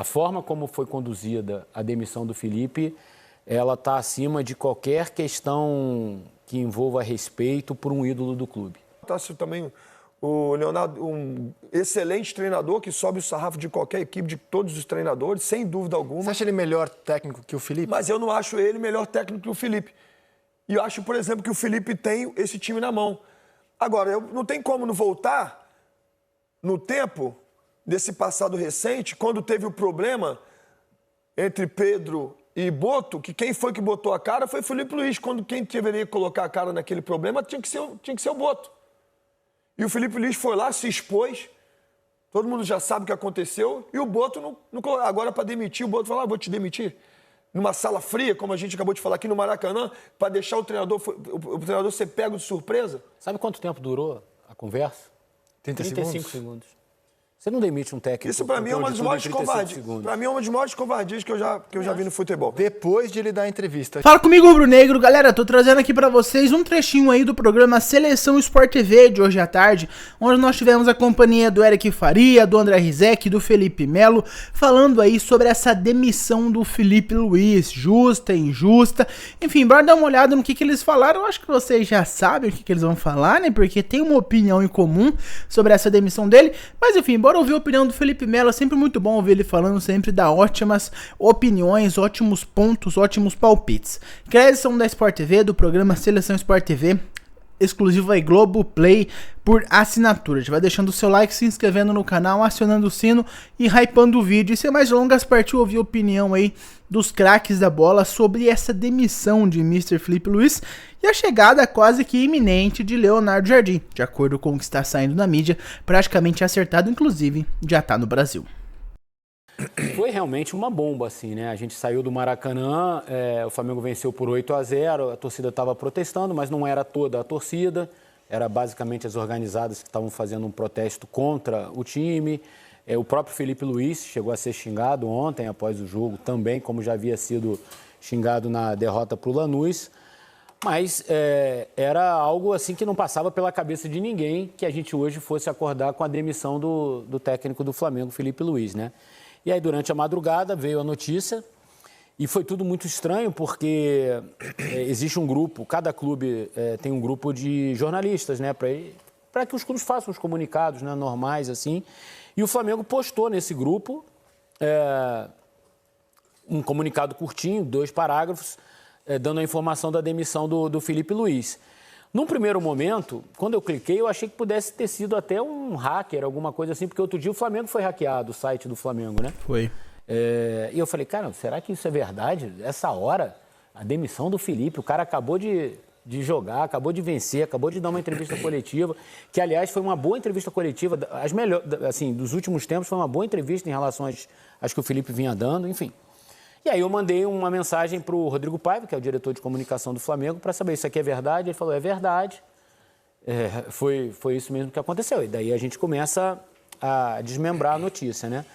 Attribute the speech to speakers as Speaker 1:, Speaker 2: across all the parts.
Speaker 1: A forma como foi conduzida a demissão do Felipe, ela está acima de qualquer questão que envolva respeito por um ídolo do clube.
Speaker 2: Acho também o Leonardo, um excelente treinador que sobe o sarrafo de qualquer equipe, de todos os treinadores, sem dúvida alguma.
Speaker 3: Você acha ele melhor técnico que o Felipe?
Speaker 2: Mas eu não acho ele melhor técnico que o Felipe. E eu acho, por exemplo, que o Felipe tem esse time na mão. Agora, não tem como não voltar no tempo desse passado recente, quando teve o problema entre Pedro e Boto, que quem foi que botou a cara foi o Felipe Luiz. Quando quem deveria colocar a cara naquele problema tinha que ser o Boto. E o Felipe Luiz foi lá, se expôs, todo mundo já sabe o que aconteceu, e o Boto não agora para demitir, o Boto falou, vou te demitir. Numa sala fria, como a gente acabou de falar aqui no Maracanã, para deixar o treinador ser pego de surpresa.
Speaker 1: Sabe quanto tempo durou a conversa?
Speaker 3: 35
Speaker 1: segundos. Você não demite um técnico.
Speaker 2: Isso para mim é uma das maiores covardias. Para mim é uma das maiores covardias que eu já vi no futebol.
Speaker 3: Depois de ele dar a entrevista.
Speaker 4: Fala comigo, Rubro Negro. Galera, tô trazendo aqui pra vocês um trechinho aí do programa Seleção Sport TV de hoje à tarde, onde nós tivemos a companhia do Eric Faria, do André Rizek, do Felipe Melo, falando aí sobre essa demissão do Felipe Luiz, justa, injusta. Enfim, bora dar uma olhada no que eles falaram. Eu acho que vocês já sabem o que eles vão falar, né? Porque tem uma opinião em comum sobre essa demissão dele. Mas enfim, bora ouvir a opinião do Felipe Melo. É sempre muito bom ouvir ele falando, sempre dá ótimas opiniões, ótimos pontos, ótimos palpites. Criação da Sport TV, do programa Seleção Sport TV, exclusivo aí Globoplay por assinatura. Já vai deixando o seu like, se inscrevendo no canal, acionando o sino e hypando o vídeo. E sem mais delongas, partiu ouvir a opinião aí dos craques da bola sobre essa demissão de Mr. Felipe Luiz e a chegada quase que iminente de Leonardo Jardim. De acordo com o que está saindo na mídia, praticamente acertado, inclusive já está no Brasil.
Speaker 1: Foi realmente uma bomba, assim, né? A gente saiu do Maracanã, o Flamengo venceu por 8-0, a torcida estava protestando, mas não era toda a torcida, era basicamente as organizadas que estavam fazendo um protesto contra o time. O próprio Felipe Luiz chegou a ser xingado ontem, após o jogo, também, como já havia sido xingado na derrota para o Lanús. Mas era algo assim que não passava pela cabeça de ninguém que a gente hoje fosse acordar com a demissão do técnico do Flamengo, Felipe Luiz, né? E aí, durante a madrugada, veio a notícia e foi tudo muito estranho porque existe um grupo, cada clube tem um grupo de jornalistas, né, para que os clubes façam os comunicados, né, normais, assim. E o Flamengo postou nesse grupo um comunicado curtinho, 2 parágrafos, dando a informação da demissão do Felipe Luiz. Num primeiro momento, quando eu cliquei, eu achei que pudesse ter sido até um hacker, alguma coisa assim, porque outro dia o Flamengo foi hackeado, o site do Flamengo, né?
Speaker 4: Foi.
Speaker 1: E eu falei, cara, será que isso é verdade? Essa hora, a demissão do Felipe, o cara acabou de jogar, acabou de vencer, acabou de dar uma entrevista coletiva, que, aliás, foi uma boa entrevista coletiva, as melhores, assim, dos últimos tempos, foi uma boa entrevista em relação às que o Felipe vinha dando, enfim. E aí eu mandei uma mensagem para o Rodrigo Paiva, que é o diretor de comunicação do Flamengo, para saber se isso aqui é verdade. Ele falou, é verdade. Foi isso mesmo que aconteceu. E daí a gente começa a desmembrar a notícia, né?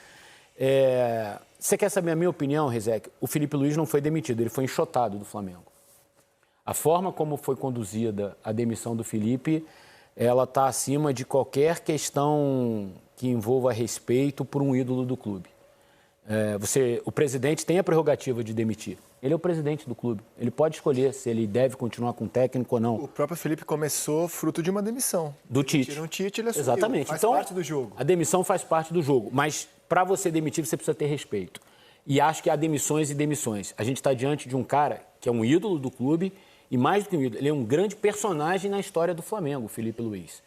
Speaker 1: Você quer saber a minha opinião, Rizek? O Felipe Luiz não foi demitido, ele foi enxotado do Flamengo. A forma como foi conduzida a demissão do Felipe, ela está acima de qualquer questão que envolva respeito por um ídolo do clube. O presidente tem a prerrogativa de demitir. Ele é o presidente do clube. Ele pode escolher se ele deve continuar com o técnico ou não.
Speaker 3: O próprio Felipe começou fruto de uma demissão.
Speaker 1: Do Tite.
Speaker 3: Tira um Tite, ele assumiu.
Speaker 1: Exatamente.
Speaker 3: Faz
Speaker 1: então,
Speaker 3: parte do jogo.
Speaker 1: A demissão faz parte do jogo. Mas para você demitir, você precisa ter respeito. E acho que há demissões e demissões. A gente está diante de um cara que é um ídolo do clube e, mais do que um ídolo, ele é um grande personagem na história do Flamengo, o Felipe Luiz.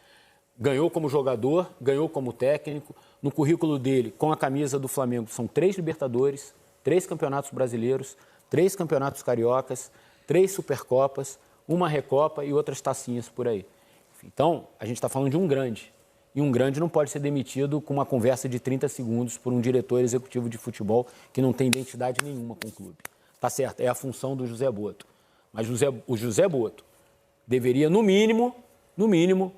Speaker 1: Ganhou como jogador, ganhou como técnico. No currículo dele, com a camisa do Flamengo, são 3 Libertadores, 3 Campeonatos Brasileiros, 3 Campeonatos Cariocas, 3 Supercopas, 1 Recopa e outras tacinhas por aí. Então, a gente está falando de um grande. E um grande não pode ser demitido com uma conversa de 30 segundos por um diretor executivo de futebol que não tem identidade nenhuma com o clube. Tá certo, é a função do José Boto. Mas o José Boto deveria, no mínimo,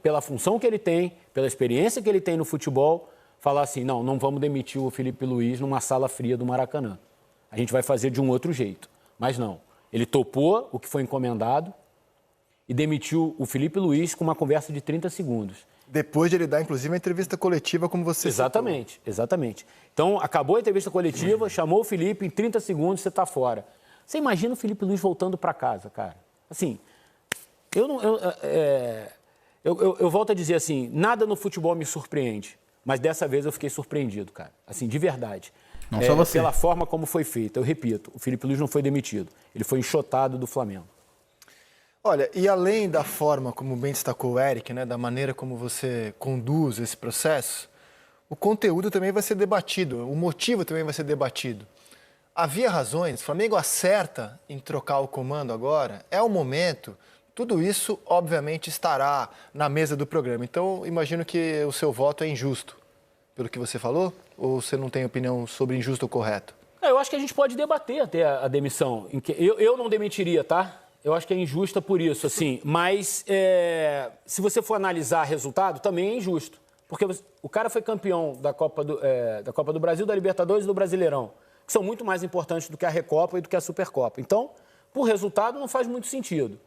Speaker 1: pela função que ele tem, pela experiência que ele tem no futebol, falar assim, não vamos demitir o Felipe Luiz numa sala fria do Maracanã. A gente vai fazer de um outro jeito. Mas não. Ele topou o que foi encomendado e demitiu o Felipe Luiz com uma conversa de 30 segundos.
Speaker 3: Depois de ele dar, inclusive, uma entrevista coletiva, como você
Speaker 1: Exatamente, exatamente. Então, acabou a entrevista coletiva, chamou o Felipe, em 30 segundos você está fora. Você imagina o Felipe Luiz voltando para casa, cara? Assim, eu volto a dizer assim, nada no futebol me surpreende, mas dessa vez eu fiquei surpreendido, cara. Assim, de verdade.
Speaker 4: Não só você.
Speaker 1: Pela forma como foi feito. Eu repito, o Felipe Luiz não foi demitido. Ele foi enxotado do Flamengo.
Speaker 3: Olha, e além da forma como bem destacou o Eric, né, da maneira como você conduz esse processo, o conteúdo também vai ser debatido, o motivo também vai ser debatido. Havia razões, o Flamengo acerta em trocar o comando agora, é o momento, tudo isso obviamente estará na mesa do programa. Então, imagino que o seu voto é injusto, pelo que você falou, ou você não tem opinião sobre injusto ou correto?
Speaker 1: Eu acho que a gente pode debater até a demissão. Eu não demitiria, tá? Eu acho que é injusta por isso, assim. Mas se você for analisar resultado, também é injusto. Porque o cara foi campeão da Copa do Brasil, da Libertadores e do Brasileirão, que são muito mais importantes do que a Recopa e do que a Supercopa. Então, por resultado, não faz muito sentido.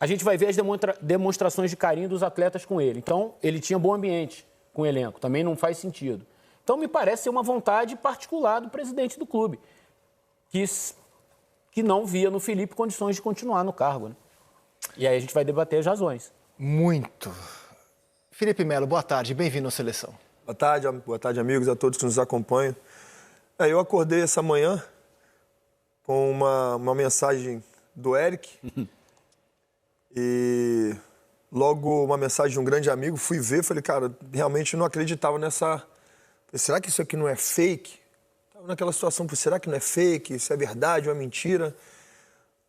Speaker 1: A gente vai ver as demonstrações de carinho dos atletas com ele. Então, ele tinha bom ambiente com o elenco. Também não faz sentido. Então, me parece ser uma vontade particular do presidente do clube, que não via no Felipe condições de continuar no cargo, né? E aí a gente vai debater as razões.
Speaker 3: Muito. Felipe Melo, boa tarde, bem-vindo à Seleção.
Speaker 2: Boa tarde, amigos, a todos que nos acompanham. Eu acordei essa manhã com uma mensagem do Eric e logo uma mensagem de um grande amigo. Fui ver, falei, cara, realmente não acreditava nessa... Será que isso aqui não é fake? Estava naquela situação, será que não é fake? Isso é verdade ou é mentira?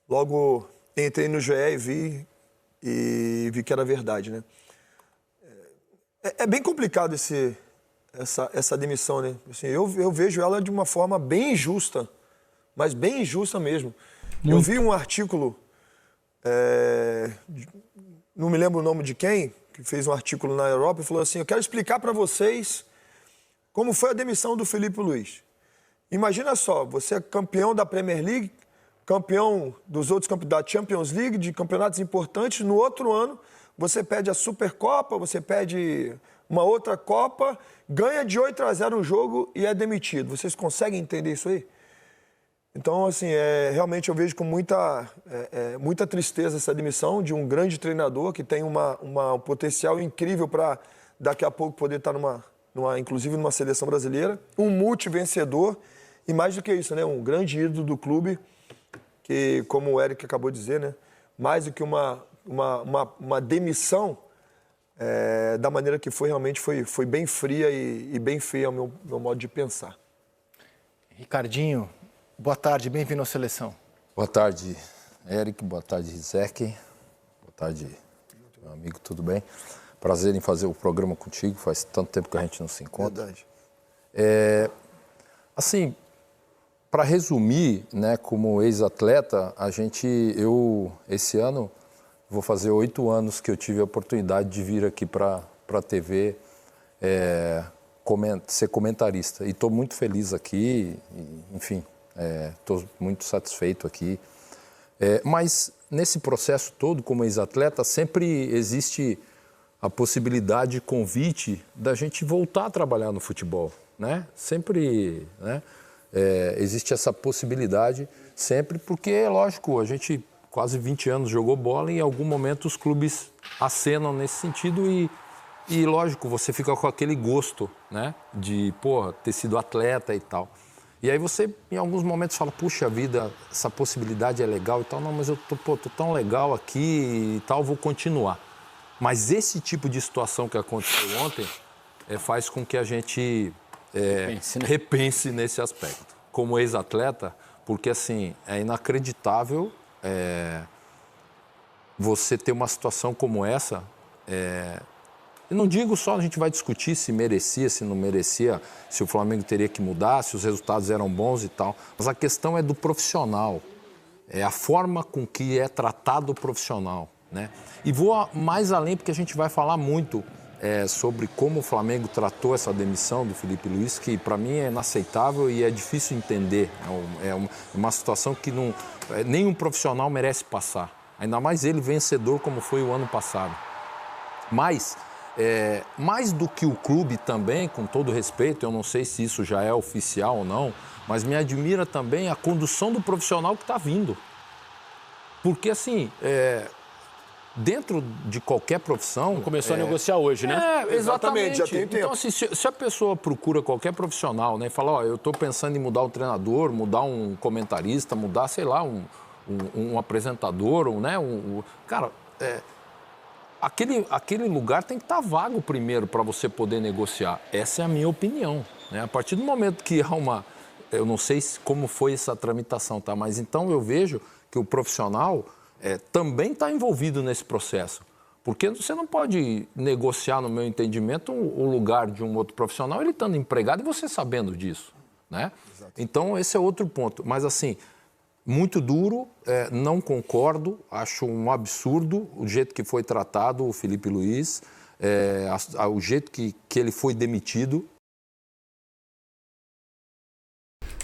Speaker 2: Logo entrei no GE e vi que era verdade, né? É bem complicado essa demissão, né? Assim, eu vejo ela de uma forma bem injusta, mas bem injusta mesmo. Eu vi um artículo, não me lembro o nome de quem, que fez um artículo na Europa e falou assim, eu quero explicar para vocês como foi a demissão do Felipe Luiz. Imagina só, você é campeão da Premier League, campeão dos outros campeonatos da Champions League, de campeonatos importantes, no outro ano você perde a Supercopa, você perde uma outra Copa, ganha de 8-0 um jogo e é demitido. Vocês conseguem entender isso aí? Então, assim, realmente eu vejo com muita tristeza essa demissão de um grande treinador que tem um potencial incrível para daqui a pouco poder estar inclusive numa seleção brasileira, um multivencedor e mais do que isso, né, um grande ídolo do clube que, como o Eric acabou de dizer, né, mais do que uma demissão da maneira que foi, realmente foi bem fria e bem feia ao meu modo de pensar.
Speaker 3: Ricardinho, boa tarde, bem-vindo à Seleção.
Speaker 5: Boa tarde, Eric, boa tarde, Rizek, boa tarde, meu amigo, tudo bem? Prazer em fazer o programa contigo, faz tanto tempo que a gente não se encontra.
Speaker 2: Verdade.
Speaker 5: Assim, para resumir, né, como ex-atleta, eu esse ano vou fazer 8 anos que eu tive a oportunidade de vir aqui para a TV ser comentarista. E estou muito feliz aqui, enfim, estou muito satisfeito aqui. Mas nesse processo todo, como ex-atleta, sempre existe a possibilidade de convite da gente voltar a trabalhar no futebol, né? Sempre, né? Existe essa possibilidade sempre, porque, lógico, a gente quase 20 anos jogou bola e em algum momento os clubes acenam nesse sentido e lógico, você fica com aquele gosto, né? De, ter sido atleta e tal. E aí você, em alguns momentos, fala, puxa vida, essa possibilidade é legal e tal. Não, mas eu tô tão legal aqui e tal, vou continuar. Mas esse tipo de situação que aconteceu ontem faz com que a gente repense nesse aspecto. Como ex-atleta, porque assim, é inacreditável você ter uma situação como essa. Eu não digo só, a gente vai discutir se merecia, se não merecia, se o Flamengo teria que mudar, se os resultados eram bons e tal. Mas a questão é do profissional. É a forma com que é tratado o profissional, né? E vou mais além, porque a gente vai falar muito sobre como o Flamengo tratou essa demissão do Felipe Luiz, que para mim é inaceitável e é difícil entender. É uma situação que nenhum profissional merece passar. Ainda mais ele vencedor como foi o ano passado. Mas, mais do que o clube também, com todo respeito, eu não sei se isso já é oficial ou não, mas me admira também a condução do profissional que está vindo. Porque, assim, dentro de qualquer profissão...
Speaker 1: Começou a negociar hoje, né?
Speaker 5: Exatamente.
Speaker 2: Já tem tempo.
Speaker 5: Então, assim, se a pessoa procura qualquer profissional, né, e fala, eu estou pensando em mudar o treinador, mudar um comentarista, mudar, sei lá, um apresentador, né, cara, aquele lugar tem que estar vago primeiro para você poder negociar. Essa é a minha opinião, né? A partir do momento que há uma... Eu não sei como foi essa tramitação, tá? Mas então eu vejo que o profissional também está envolvido nesse processo. Porque você não pode negociar, no meu entendimento, o lugar de um outro profissional, ele estando empregado e você sabendo disso, né? Exato. Então, esse é outro ponto. Mas, assim, muito duro, não concordo, acho um absurdo o jeito que foi tratado o Felipe Luiz, o jeito que ele foi demitido.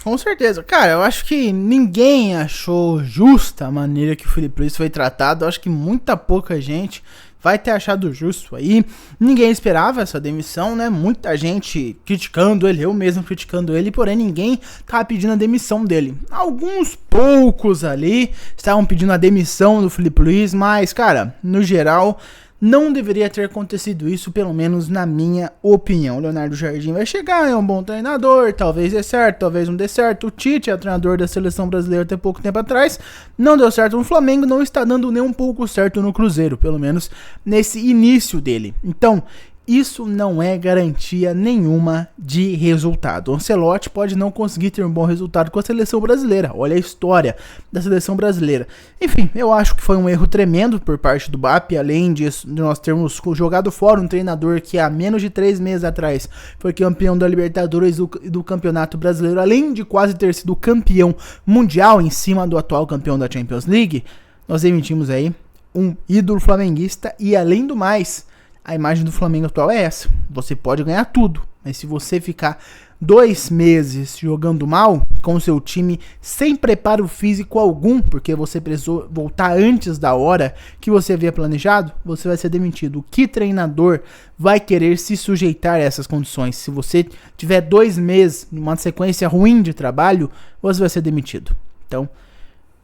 Speaker 4: Com certeza. Cara, eu acho que ninguém achou justa a maneira que o Felipe Luiz foi tratado. Eu acho que muita pouca gente vai ter achado justo aí. Ninguém esperava essa demissão, né? Muita gente criticando ele, eu mesmo criticando ele, porém ninguém tava pedindo a demissão dele. Alguns poucos ali estavam pedindo a demissão do Felipe Luiz, mas, cara, no geral... não deveria ter acontecido isso, pelo menos na minha opinião. O Leonardo Jardim vai chegar, é um bom treinador, talvez dê certo, talvez não dê certo. O Tite é o treinador da seleção brasileira até pouco tempo atrás, não deu certo no Flamengo, não está dando nem um pouco certo no Cruzeiro, pelo menos nesse início dele. Então, isso não é garantia nenhuma de resultado. O Ancelotti pode não conseguir ter um bom resultado com a seleção brasileira. Olha a história da seleção brasileira. Enfim, eu acho que foi um erro tremendo por parte do BAP, além de nós termos jogado fora um treinador que há menos de 3 meses atrás foi campeão da Libertadores e do Campeonato Brasileiro, além de quase ter sido campeão mundial em cima do atual campeão da Champions League. Nós emitimos aí um ídolo flamenguista e, além do mais, a imagem do Flamengo atual é essa. Você pode ganhar tudo, mas se você ficar 2 meses jogando mal com o seu time sem preparo físico algum, porque você precisou voltar antes da hora que você havia planejado, você vai ser demitido. Que treinador vai querer se sujeitar a essas condições? Se você tiver 2 meses numa sequência ruim de trabalho, você vai ser demitido. Então,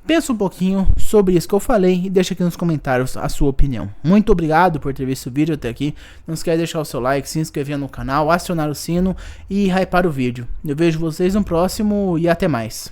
Speaker 4: pensa um pouquinho sobre isso que eu falei e deixa aqui nos comentários a sua opinião. Muito obrigado por ter visto o vídeo até aqui. Não esquece de deixar o seu like, se inscrever no canal, acionar o sino e hypar o vídeo. Eu vejo vocês no próximo e até mais.